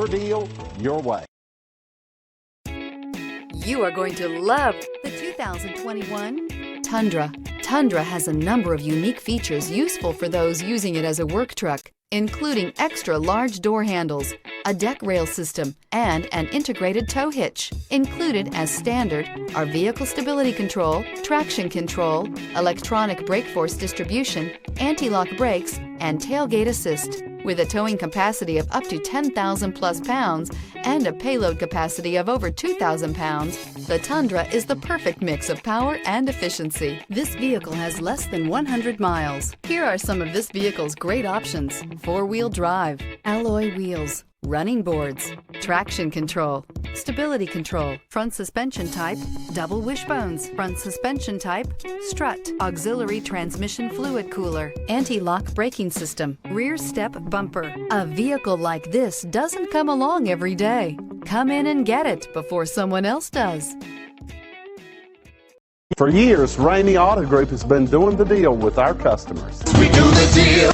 Your deal, your way. You are going to love the 2021 Tundra. Tundra has a number of unique features useful for those using it as a work truck, including extra large door handles, a deck rail system, and an integrated tow hitch. Included as standard are vehicle stability control, traction control, electronic brake force distribution, anti-lock brakes, and tailgate assist. With a towing capacity of up to 10,000 plus pounds and a payload capacity of over 2,000 pounds, the Tundra is the perfect mix of power and efficiency. This vehicle has less than 100 miles. Here are some of this vehicle's great options: four-wheel drive, alloy wheels, running boards, traction control, stability control, front suspension type, double wishbones, front suspension type, strut, auxiliary transmission fluid cooler, anti-lock braking system, rear step bumper. A vehicle like this doesn't come along every day. Come in and get it before someone else does. For years, Ramey Auto Group has been doing the deal with our customers. We do the deal.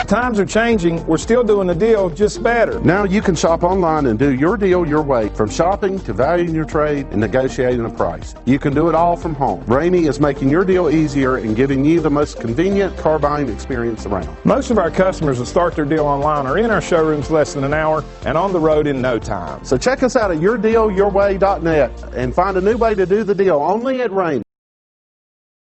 Times are changing. We're still doing the deal, just better. Now you can shop online and do your deal your way, from shopping to valuing your trade and negotiating a price. You can do it all from home. Ramey is making your deal easier and giving you the most convenient car buying experience around. Most of our customers that start their deal online are in our showrooms less than an hour and on the road in no time. So check us out at yourdealyourway.net and find a new way to do the deal only at Ramey.